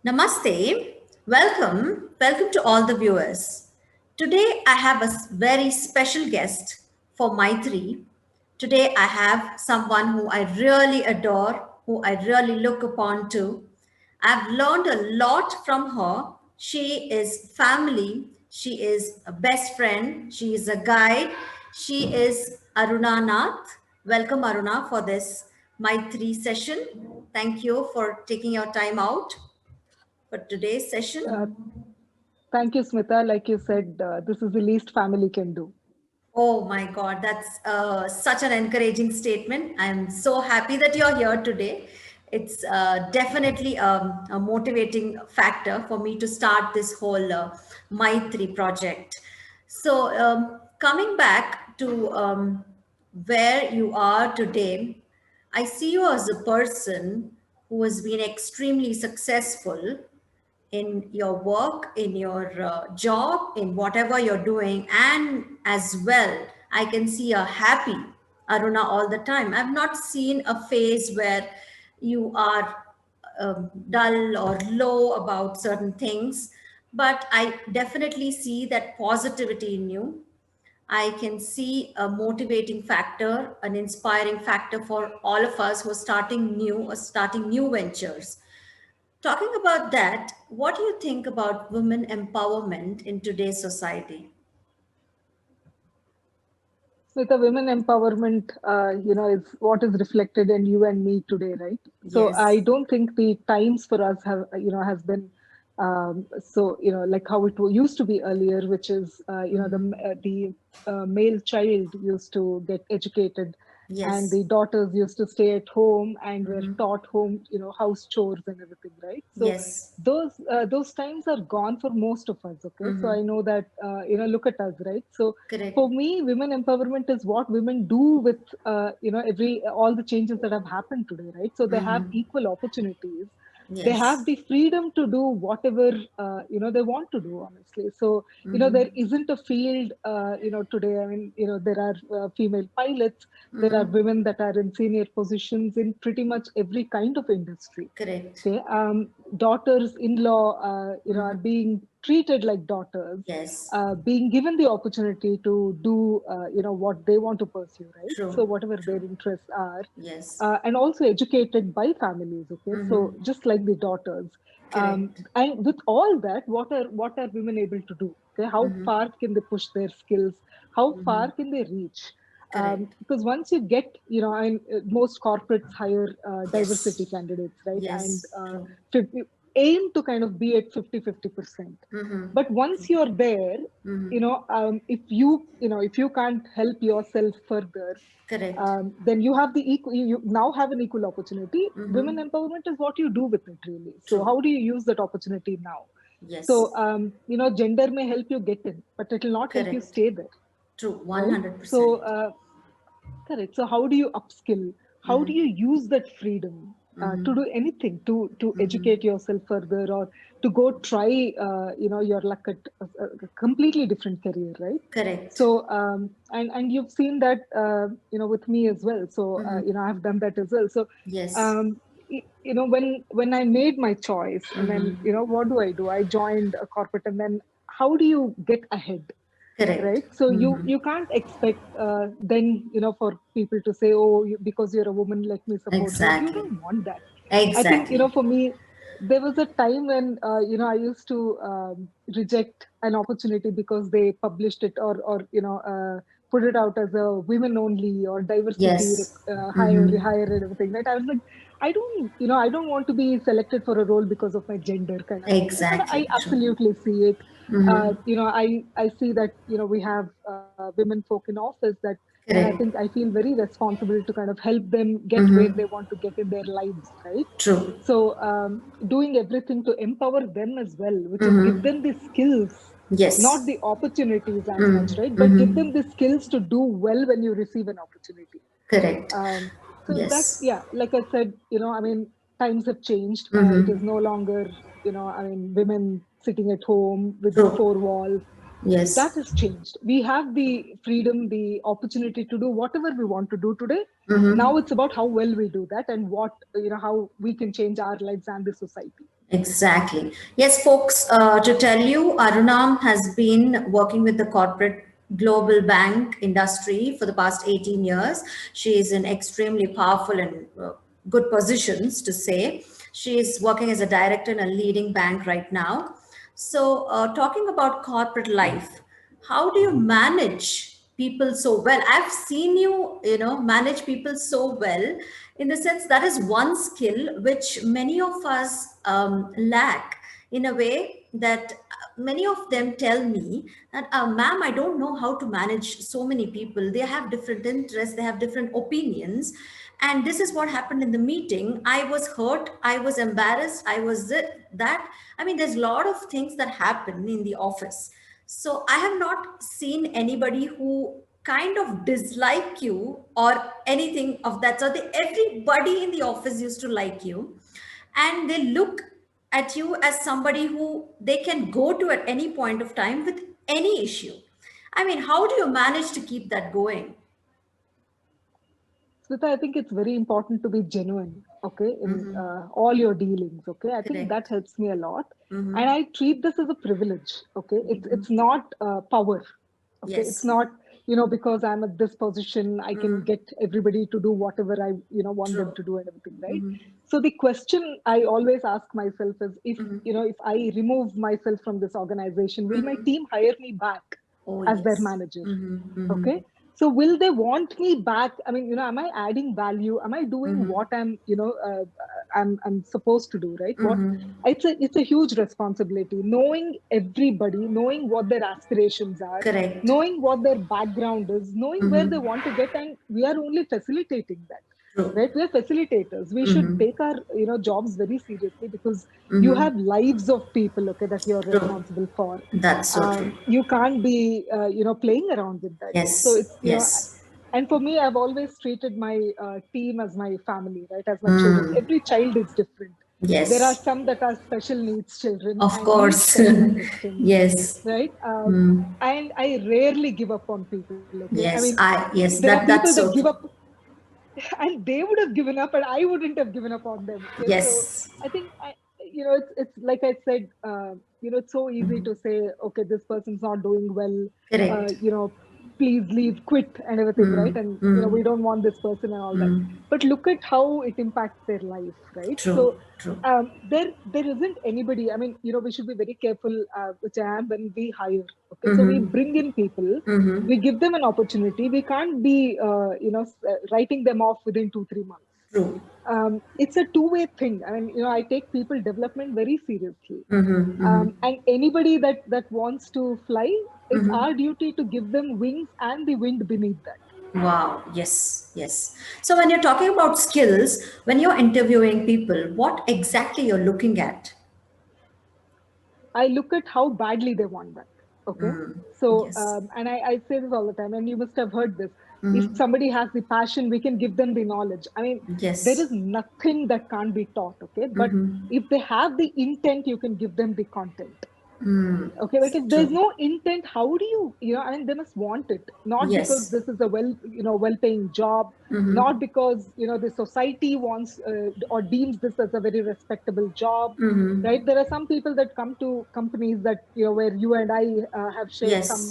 Namaste. Welcome to all the viewers. Today I have a very special guest for Maitri. Today I have someone who I really adore, who I really look upon to. I've learned a lot from her. She is family, she is a best friend, she is a guide, she is Aruna Nath. Welcome Aruna for this Maitri session. Thank you for taking your time out for today's Uh, session. Thank you, Smita. Like you said, this is the least family can do. Oh my God, that's such an encouraging statement. I'm so happy that you're here today. It's definitely a motivating factor for me to start this whole Maitri project. So, coming back to where you are today, I see you as a person who has been extremely successful in your work, in your job, in whatever you're doing, and as well, I can see a happy Aruna all the time. I've not seen a phase where you are dull or low about certain things, but I definitely see that positivity in you. I can see a motivating factor, an inspiring factor for all of us who are starting new or starting new ventures. Talking about that, what do you think about women empowerment in today's society? Smita, women empowerment, is what is reflected in you and me today, right? So I Yes. don't think the times for us have, has been like how it used to be earlier, which is, the male child used to get educated and Yes. the daughters used to stay at home and were taught home, house chores and everything, right? So Yes. those times are gone for most of us. Okay, so I know that look at us, right? So for Correct. me, women empowerment is what women do with every all the changes that have happened today, right? So they have equal opportunities. They have Yes. the freedom to do whatever they want to do, honestly. So there isn't a field today. I mean, there are female pilots, there are women that are in senior positions in pretty much every kind of industry. Correct. Okay, daughters-in-law, are being treated like daughters, Yes. being given the opportunity to do, what they want to pursue, right? So True. whatever their True. interests are, Yes. and also educated by families. Okay, so just like the daughters, Correct. and with all that, what are women able to do? Okay, how far can they push their skills? How far can they reach? Correct. Because once you get, and most corporates hire diversity Yes. candidates, right? And Yes. True. 50, aim to kind of be at 50-50%. But once you're there, if you can't help yourself further, Correct. then you have the equal. You now have an equal opportunity. Women empowerment is what you do with it, really. So True. how do you use that opportunity now? Yes. So gender may help you get in, but it will not help you Correct. stay there, True. right? So 100%. correct. So how do you upskill? How do you use that freedom to do anything, to educate yourself further, or to go try, your luck at a completely different career, right? Correct. So and you've seen that, with me as well. So I've done that as well. So Yes. um, when I made my choice, and then what do? I joined a corporate, and then how do you get ahead? Correct. Right, so you can't expect then for people to say, oh, because you're a woman, let me support you. You Exactly. don't want that. I think Exactly. for me, there was a time when I used to reject an opportunity because they published it, or put it out as a women only or diversity Yes. hire and everything, right? I was like, I don't want to be selected for a role because of my gender, kind of thing. But I Exactly. True. absolutely see it. I see that we have women folk in office, that and I Correct. feel very responsible to kind of help them get where they want to get in their lives, right? True. So doing everything to empower them as well, which is give them the skills, not Yes. the opportunities as much, right? But give them the skills to do well when you receive an opportunity. Correct. So that's, Yes. yeah, like I said, I mean, times have changed. It is no longer, I mean, women sitting at home with True. four walls. That Yes. has changed. We have the freedom, the opportunity to do whatever we want to do today. Now it's about how well we do that, and how we can change our lives and the society. Exactly. Yes, folks, to tell you, Arunam has been working with the corporate global bank industry for the past 18 years. She is in extremely powerful and good positions to say. She is working as a director in a leading bank right now. So, talking about corporate life, how do you manage people so well? I've seen you, manage people so well, in the sense that is one skill which many of us lack, in a way that many of them tell me that, ma'am, I don't know how to manage so many people. They have different interests, they have different opinions. And this is what happened in the meeting. I was hurt, I was embarrassed, I was that. I mean, there's a lot of things that happen in the office. So I have not seen anybody who kind of dislike you or anything of that sort. Everybody in the office used to like you, and they look at you as somebody who they can go to at any point of time with any issue. I mean, how do you manage to keep that going? Smita, I think it's very important to be genuine, okay, in Mm-hmm. all your dealings, okay. I think that Correct. helps me a lot, and Mm-hmm. I treat this as a privilege, okay. It's not power, okay. It's Yes. not because I'm at this position, I can Mm-hmm. get everybody to do whatever I want them True. to do and everything, right? Mm-hmm. So the question I always ask myself is, if Mm-hmm. if I remove myself from this organization, will my Mm-hmm. team hire me back Oh, as their yes. manager? Mm-hmm. Mm-hmm. Okay, so will they want me back? I mean, am I adding value? Am I doing Mm-hmm. what I'm supposed to do, right? What Mm-hmm. It's a huge responsibility, knowing everybody, knowing what their aspirations are, Correct. knowing what their background is, knowing where they Mm-hmm. want to get, and we are only facilitating that, True. right? We are facilitators. We should Mm-hmm. take our jobs very seriously, because you Mm-hmm. have lives of people, okay, that you're True. responsible for. That's so true. You can't be playing around with that. So Yes. it's Yes. and for me, I've always treated my team as my family, right, as my children. Mm. Every child is different. There are Yes. some that are special needs children Of and need course. special attention, Yes. right? Mm. And I rarely give up on people, okay. I mean, Yes. Yes. there are people That's that so give true. up, and they would have given up, and I wouldn't have given up on them, okay. So Yes. I think it's like I said, it's so easy to say, okay, this person's not doing well, Correct. please leave, quit, and everything, right? Mm. And Mm. we don't want this person and all that. Mm. But look at how it impacts their life, right? True. So True. there isn't anybody. I mean, we should be very careful, which I am, when we hire. Okay, so we Mm-hmm. bring in people, Mm-hmm. we give them an opportunity. We can't be writing them off within 2-3 months. True. It's a two-way thing. I mean, I take people development very seriously, Mm-hmm. Mm-hmm. and anybody that wants to fly, it's Mm-hmm. our duty to give them wings and the wind beneath that. Wow. Yes. Yes. So when you're talking about skills, when you're interviewing people, what exactly you're looking at? I look at how badly they want that. Okay. Mm. So, Yes. and I say this all the time, and you must have heard this. If Mm-hmm. somebody has the passion, we can give them the knowledge. I mean, there is Yes. nothing that can't be taught. Okay. But Mm-hmm. if they have the intent, you can give them the content. Mm. Okay, but if there's True. no intent, how do I mean, they must want it, not because Yes. this is a well-paying job, Mm-hmm. not because, the society wants or deems this as a very respectable job, Mm-hmm. right? There are some people that come to companies that, where you and I have shared Yes. some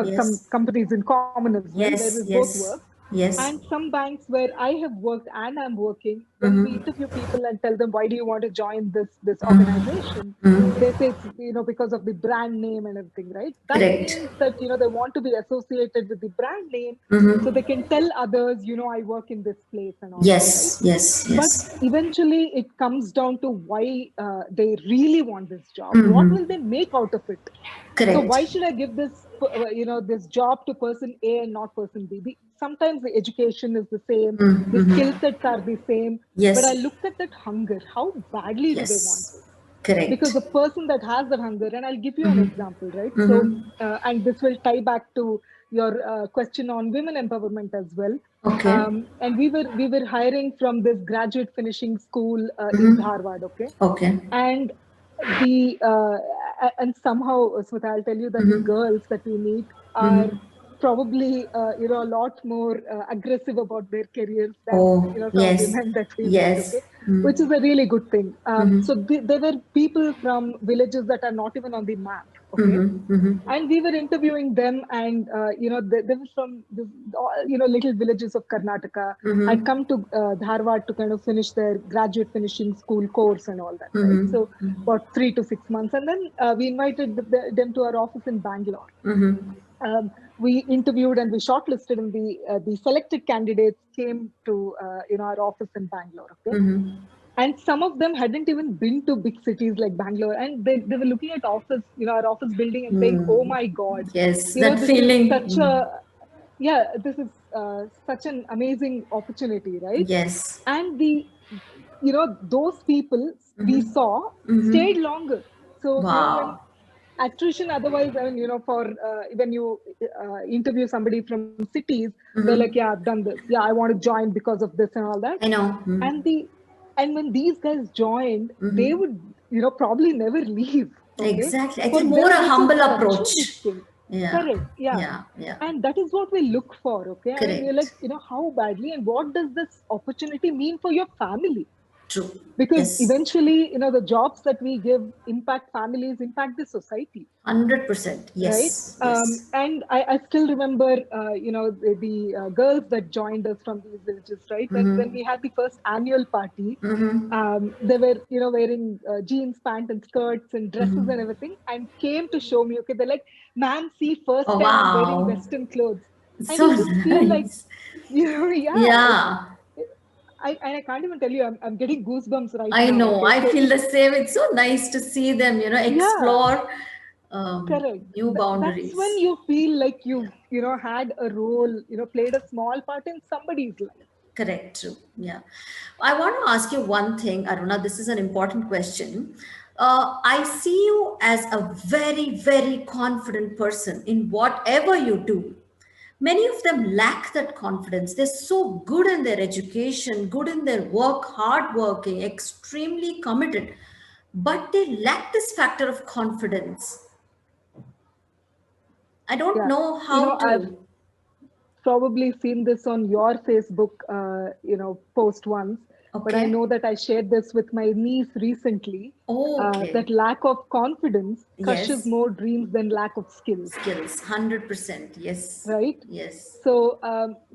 Yes. companies in common as well, where we Yes. both work. Yes. Yes. And some banks where I have worked and I'm working, when we Mm-hmm. interview people and tell them, why do you want to join this organization? Mm-hmm. They say it's because of the brand name and everything, right? That Correct. means that they want to be associated with the brand name, so they Mm-hmm. can tell others, I work in this place and all that, right? Yes. Yes. But Yes. eventually it comes down to why they really want this job. What will Mm-hmm. they make out of it? So why Correct. should I give this job to person A and not person B? Sometimes the education is the same, the skill Mm-hmm. sets are the same, but I Yes. look at that hunger. How badly do they want Yes. it? Because Correct. the person that has that hunger, and I'll give you an Mm-hmm. example, right? So, Mm-hmm. and this will tie back to your question on women empowerment as well. Okay. And we were hiring from this graduate finishing school in Mm-hmm. Dharwad, okay? Okay. And the and somehow, Smita, I'll tell you that the Mm-hmm. girls that we meet are Mm-hmm. probably a lot more aggressive about their careers than Oh, some yes. women that we meet. Okay, Yes. Mm-hmm. which is a really good thing. So Mm-hmm. there were people from villages that are not even on the map. Okay, Mm-hmm. Mm-hmm. and we were interviewing them, and they were from this, little villages of Karnataka. Had Mm-hmm. come to Dharwad to kind of finish their graduate finishing school course and all that, right? Mm-hmm. So about 3 to 6 months, and then we invited them to our office in Bangalore. Mm-hmm. We interviewed and we shortlisted, and the selected candidates came to our office in Bangalore. Okay, Mm-hmm. and some of them hadn't even been to big cities like Bangalore, and they were looking at our office building and saying, "Oh Mm. my God, Yes, that this is feeling. such a yeah, this is such an amazing opportunity, right?" Yes. And those people we Mm-hmm. saw stayed Mm-hmm. longer. So when Wow. attrition otherwise, I mean, for when you interview somebody from cities, they're like, yeah, Mm-hmm. I've done this, yeah, I want to join because of this and all that. I know. Mm-hmm. And when these guys joined, they Mm-hmm. would probably never leave. Okay, Exactly. It's for more them a this is humble such a approach. big thing. Yeah. Correct, yeah. Yeah. Yeah. And that is what we look for. Okay, I mean, we're like, Correct. how badly, and what does this opportunity mean for your family? True. Because Yes. eventually, the jobs that we give impact families, impact the society, 100%. right? Yes. Yes. And I still remember, the girls that joined us from these villages, right? When we Mm-hmm. had the first annual party, Mm-hmm. they were, wearing jeans, pants, and skirts and dresses and Mm-hmm. everything, and came to show me. Okay, they're like, "Ma'am, see, first Oh, time I'm wearing wow. Western clothes," and So you just feel like, nice. yeah, Yeah. I can't even tell you, I'm getting goosebumps right I now. know. Okay, I so feel the same. It's so nice to see them, yeah. explore Correct. new That's when boundaries. you feel like you've, had a role, played a small part in somebody's life. Correct. True. Yeah. I want to ask you one thing, Aruna. This is an important question. I see you as a very, very confident person in whatever you do. Many of them lack that confidence. They're so good in their education, good in their work, hardworking, extremely committed, but they lack this factor of confidence. I don't Yeah. know You how know, I've to. probably seen this on your Facebook, post once, but I Okay. know that I shared this with my niece recently. That Okay. lack of confidence crushes Yes. more dreams than lack of skills, Skills. 100%. Yes. right? Yes. So,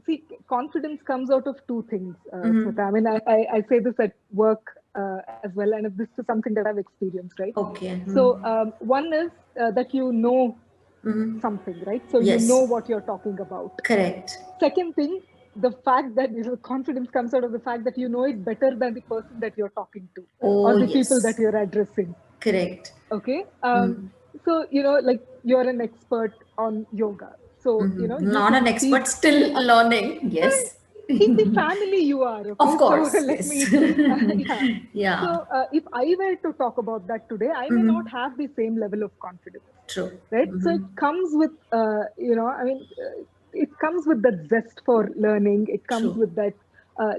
see, confidence comes out of two things, Smita. Mm-hmm. I mean, I say this at work as well, and this is something that I've experienced, right? Okay. So, Mm-hmm. one is that you know Mm-hmm. something, right? So you know Yes. what you're talking about. Correct. Second thing, the fact that confidence comes out of the fact that you know it better than the person that you're talking to Oh, or the people that yes. you're addressing. Correct. Okay. Mm-hmm. So, like you're an expert on yoga. So, Mm-hmm. you Not can an speak expert, still uh, learning. Yes. in the family you are. Of Okay. So course. let Yes. me, yeah. Yeah. So if I were to talk about that today, I may not Mm-hmm. have the same level of confidence, True. right? So it Mm-hmm. comes with, I mean, it comes with that zest for learning. It comes True. with that,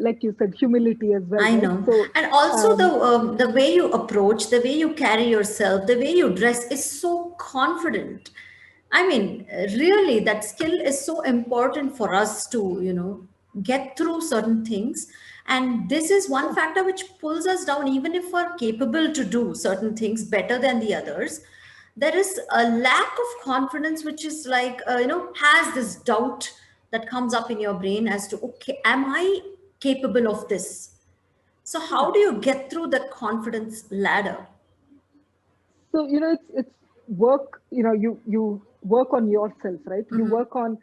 like you said, humility as well, I right? know. So, And also um, the way you approach, the way you carry yourself, the way you dress is so confident. I mean, really, that skill is so important for us to, get through certain things. And this is one yeah, factor which pulls us down, even if we're capable to do certain things better than the others. There is a lack of confidence, which is like, has this doubt that comes up in your brain as to, okay, am I capable of this? So, yeah. how do you get through that confidence ladder? So, it's work, you work on yourself, right? You work on,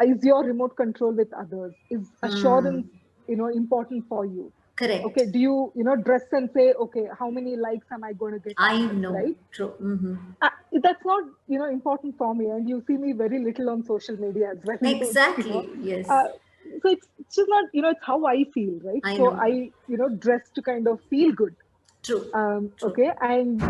is your remote control with others? Is assurance, important for you? Correct. Okay, do you, dress and say, okay, how many likes am I going to get on I this, know. right? True. Mm-hmm. That's not, important for me. And you see me very little on social media as well. Exactly. Yes. Uh, so it's just not, it's how I feel, right? I So know. I, dress to kind of feel good. True. True. Okay. And,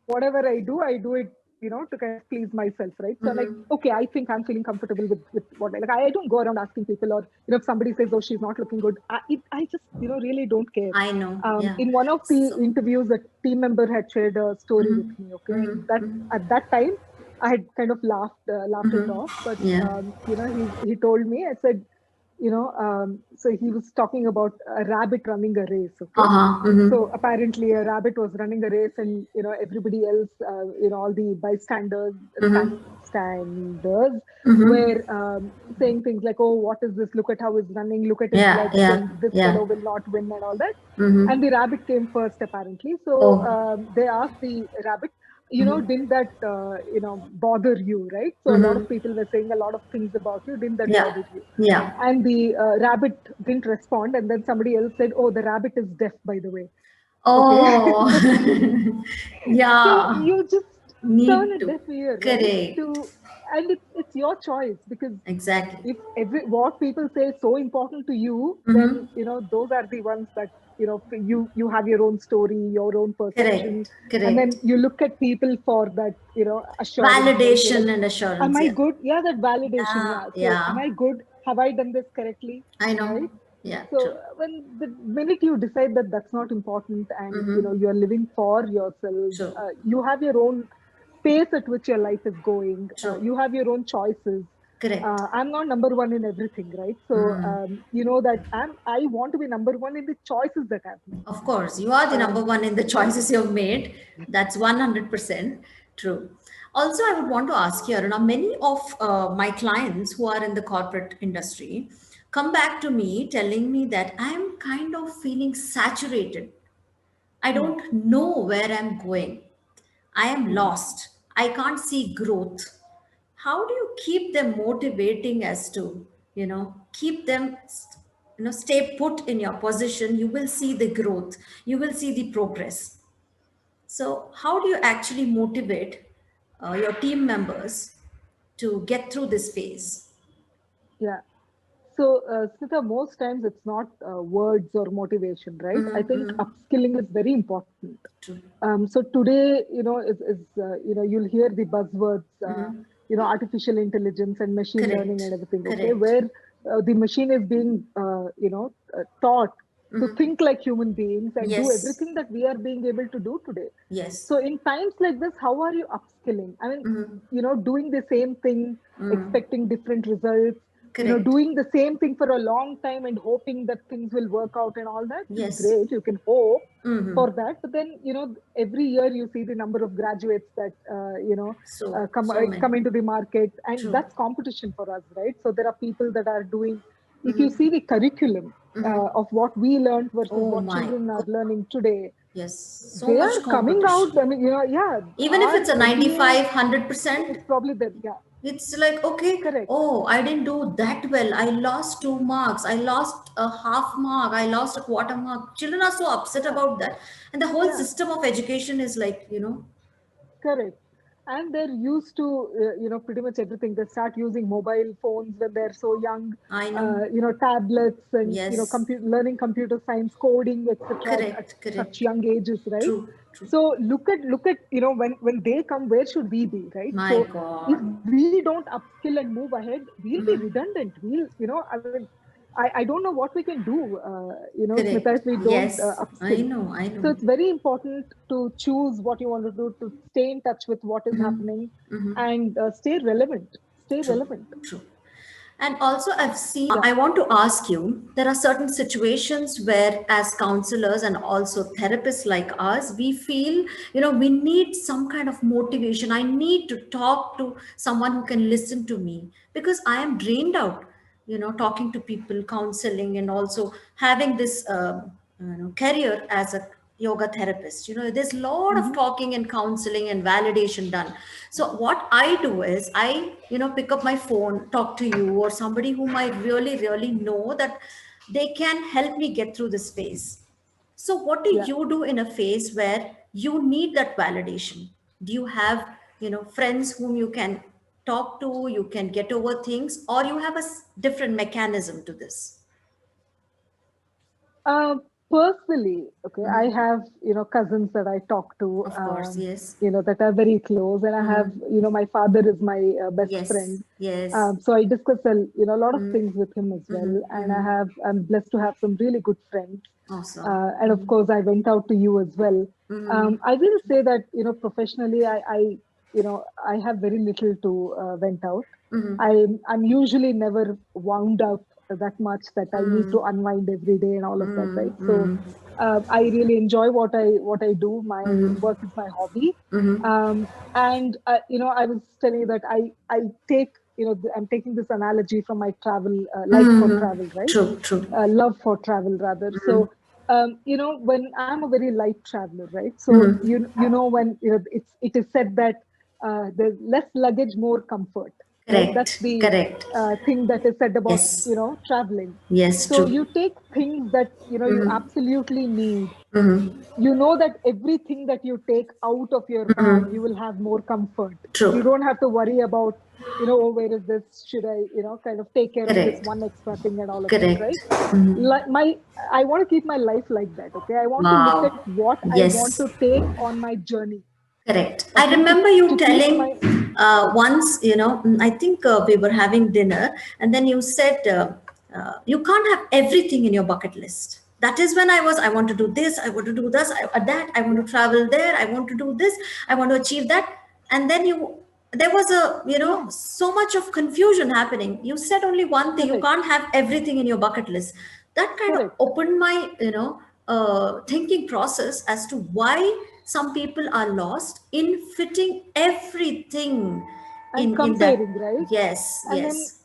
whatever I do it, to kind of please myself, right? So I'm like, okay, I Mm-hmm. think I'm feeling comfortable with what like I don't go around asking people, or if somebody says, oh, she's not looking good, I just really don't care. I know. Yeah. In one of the So. interviews, a team member had shared a story with Mm-hmm. me. Okay, and Mm-hmm. that Mm-hmm. at that time I had kind of laughed it off, but Yeah. he told me. I said, so he was talking about a rabbit running a race. Okay, Uh-huh. so apparently a rabbit was running a race, and everybody else, all the bystanders, standers were saying things like, "Oh, what is this? Look at how he's running. Look at his Yeah, legs, yeah, and this yeah. fellow will not win," and all that. And Mm-hmm. the rabbit came first, apparently. So Oh. they asked the rabbit, Mm-hmm. didn't that bother you, right? So a lot of Mm-hmm. people were saying a lot of things about you. Didn't that Yeah, bother you? yeah. And the rabbit didn't respond. And then somebody else said, "Oh, the rabbit is deaf, by the way." Okay. Oh. So Yeah. you just turn a Need to. deaf ear, right? Correct. And it's your choice, because Exactly. if what people say is so important to you, then Mm-hmm. those are the ones that you have your own story, your own perception, Correct. and Correct. then you look at people for that assurance, right? You're like, Validation and am assurance. I Yeah. good? Yeah, that validation. Yeah. Yeah. So am Yeah. I good? Have I done this correctly? I Right? know. Yeah. So True. when the minute you decide that that's not important, and Mm-hmm. you're living for yourself, True. you have your own pace at which your life is going. True. You have your own choices. Correct. I'm not number one in everything, right? So Mm. you know that I want to be number one in the choices that I've made. Of course, you are the number Um, one in the choices you've made. That's 100% true. Also, I would want to ask you, Aruna, many of my clients who are in the corporate industry come back to me telling me that I'm kind of feeling saturated. I hmm, don't know where I'm going. I am hmm. lost. I can't see growth. How do you keep them motivating as to, keep them, stay put in your position? You will see the growth, you will see the progress. So, how do you actually motivate your team members to get through this phase? Yeah. So, Smita, most times it's not words or motivation, right? I think Mm-hmm. upskilling is very important. True. So today, you'll hear the buzzwords, Mm-hmm. artificial intelligence and machine learning and Correct. everything. Okay, Correct. where the machine is being, taught to Mm-hmm. think like human beings and do Yes. everything that we are being able to do today. Yes. So in times like this, how are you upskilling? I mean, Mm-hmm. doing the same thing, Mm. expecting different results, Correct. doing the same thing for a long time and hoping that things will work out and all that is Yes. great. You can hope Mm-hmm. for that, but then every year you see the number of graduates that So, come so many. come into the market, and True. that's competition for us, right? So there are people that are doing. If you see Mm-hmm. the curriculum Mm-hmm. of what we learned versus Oh what my children are God. learning today, Yes. So they much are coming out. I competition. mean, yeah, Even if our it's a MBA 95, 100%, is probably the, yeah, it's like, okay, correct, oh, I didn't do that well. I lost 2 marks. I lost a half mark. I lost a quarter mark. Children are so upset yeah, about that. And the whole yeah. system of education is like, Correct. And they're used to, pretty much everything. They start using mobile phones when they're so young, I know. tablets and, Yes. learning computer science, coding, etc. At Correct. such Correct. young ages, right? True. True. So look at, when they come, where should we be, right? My So if God. we don't upskill and move ahead, we'll be Mhm. redundant. I mean, I don't know what we can do, Smita, Correct. if we don't Yes. I upskill. know. I So know. it's very important to choose what you want to do, to stay in touch with what is Mhm. happening, Mhm. and stay relevant. Stay True, relevant. true. And also, I've seen, Yeah. I want to ask you, there are certain situations where, as counselors and also therapists like us, we feel, we need some kind of motivation. I need to talk to someone who can listen to me because I am drained out, talking to people, counseling, and also having this career as a yoga therapist. There's a lot of Hmm. talking and counseling and validation done. So what I do is I pick up my phone, talk to you or somebody whom I really really know that they can help me get through this phase. So what do Yeah. you do in a phase where you need that validation? Do you have friends whom you can talk to, you can get over things, or you have a different mechanism to this? Uh, Personally, okay, I Hmm. have cousins that I talk to, Of course, yes. that are very close, and I have Hmm. my father is my best Yes, friend. yes. So I discuss a lot of Mm-hmm. things with him as well, Mm-hmm. and Mm-hmm. I'm blessed to have some really good friends. Awesome. And of course, I went out to you as well. Mm-hmm. I will say that professionally, I I have very little to vent out. Mm-hmm. I'm usually never wound up that much that I need to unwind every day and all of that, right? So Mm-hmm. I really enjoy what I do. My Mm-hmm. work is my hobby, Mm-hmm. and I was telling you that I take I'm taking this analogy from my travel life for Mm-hmm. travel, right? True, true. Love for travel rather. Mm-hmm. So when I'm a very light traveler, right? So Mm-hmm. when it is said that there's less luggage, more comfort, right? That's Correct, the correct. thing that is said about Yes, traveling. yes, So true. you take things that you Mm-hmm. absolutely need. Mm-hmm. You know that everything that you take out of your bag, Mm-hmm. you will have more comfort. You True. don't have to worry about oh, where is this, should I kind of take care of this Correct, one extra thing and all of that, right? correct. Mm-hmm. Like my I want to keep my life like that. Okay, I want to look at Wow. what I want Yes. to take on my journey. Correct. I Okay, remember you to keep my telling once, I think we were having dinner, and then you said you can't have everything in your bucket list. That is when I want to do this, I want to do this, that, I want yeah, to travel there, I want to do this, I want to achieve that. And then there was yeah, so much of confusion happening. You said only one thing: you correct, can't have everything in your bucket list. That kind of correct. opened my thinking process as to why some people are lost in fitting everything And in that. comparing, right? Yes, And then yes.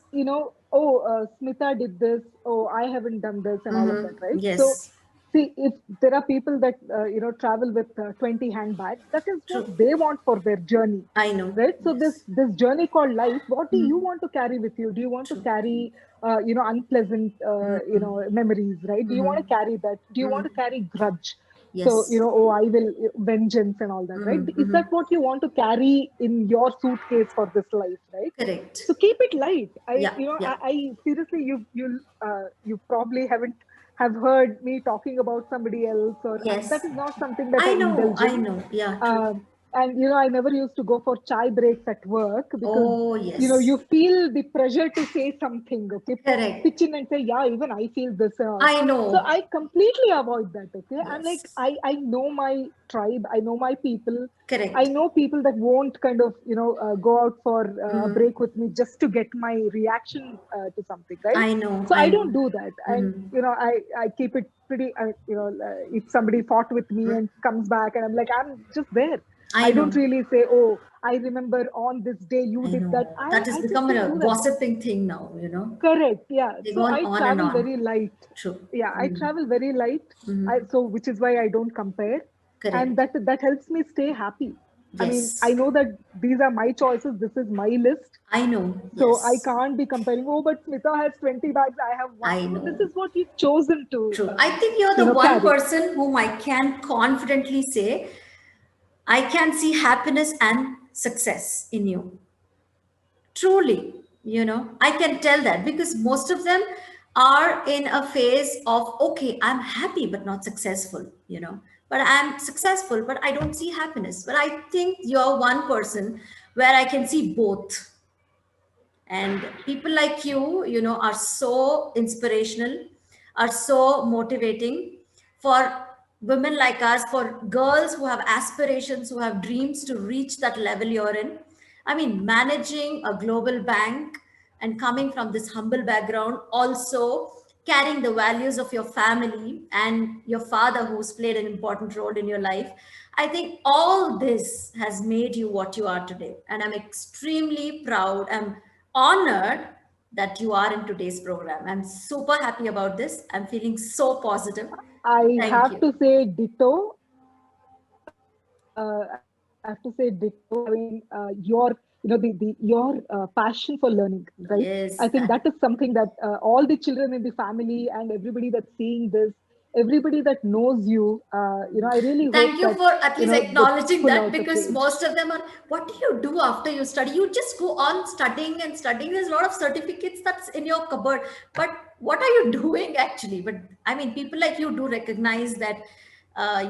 oh, Smita did this, oh, I haven't done this, and all of that, Mm-hmm. right? So Yes, see, if there are people that travel with 20 handbags, that is what true. they want for their journey, I know. right? So this Yes. this journey called life, what do you Mm-hmm. want to carry with you? Do you want to True. carry unpleasant memories, right? Do you want to Mm-hmm. carry that? Do you want to Mm-hmm. carry grudge? So Yes. oh, I will vengeance and all that, right? Mm-hmm. Is that Mm-hmm. what you want to carry in your suitcase for this life, right? Correct. So keep it light. Yeah, yeah. I seriously, you probably haven't have heard me talking about somebody else, or that Yes. is not something that I indulge I in. know. Yeah, true. um, and I never used to go for chai breaks at work because Oh, you yes. feel the pressure to say something, okay, Correct. pitch in and say, yeah, even I feel this and all. I So know. I completely avoid that. Okay, I'm like, Yes. I know my tribe, I know my people. I Correct. know people that won't kind of go out for a Mm-hmm. break with me just to get my reaction to something, right? I know. So I I know. don't do that. And Mm-hmm. I keep it pretty if somebody fought with me and comes back and I'm like, I'm just there. I I don't know. really say, oh, I remember on this day you I did that. know. I That has I just become don't a do that. gossiping thing now. Correct. Yeah. They go So I on and travel on. very light. True. Yeah, I Mm. travel very light. Mm-hmm. So which is why I don't compare, and Correct. that helps me stay happy. I mean, I Yes. know that these are my choices. This is my list. I know. So I Yes. can't be comparing. Oh, but Smita has 20 bags. I have one. I No, this know. is what you've chosen to, True. I think you're the one carry. person whom I can confidently say I can see happiness and success in you. Truly, I can tell that because most of them are in a phase of, okay, I'm happy but not successful. But I'm successful, but I don't see happiness. But I think you're one person where I can see both. And people like you are so inspirational, are so motivating for women like us, for girls who have aspirations, who have dreams to reach that level you're in. I mean, managing a global bank and coming from this humble background, also carrying the values of your family and your father, who's played an important role in your life. I think all this has made you what you are today. And I'm extremely proud. I'm honored that you are in today's program. I'm super happy about this. I'm feeling so positive. I Thank have you. to say ditto. I have to say ditto. I mean, your passion for learning, right? I Yes. think that is something that all the children in the family and everybody that's seeing this, everybody that knows you, I really hope Thank you that for at least they acknowledging pull that, out a because page. most of them are, what do you do after you study? You just go on studying and studying. There's a lot of certificates that's in your cupboard. But what are you doing actually? But I mean, people like you do recognize that, I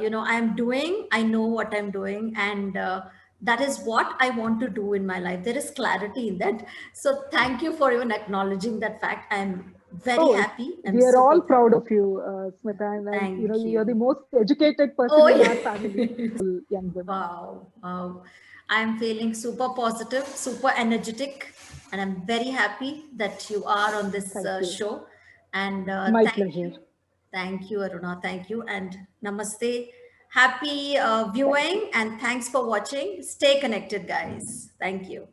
know what I'm doing. And that is what I want to do in my life. There is clarity in that. So thank you for even acknowledging that fact. I'm very Oh, happy. I'm we are super all proud. proud of you, Smita, and Thank you're the you. most educated person Oh, in our family, yeah. young women. Wow. Wow. I'm feeling super positive, super energetic, and I'm very happy that you are on this Thank you. show. And My thank pleasure. you. Thank you, Aruna. Thank you. And namaste. Happy Thank you. viewing, and thanks for watching. Stay connected, guys. Thank you.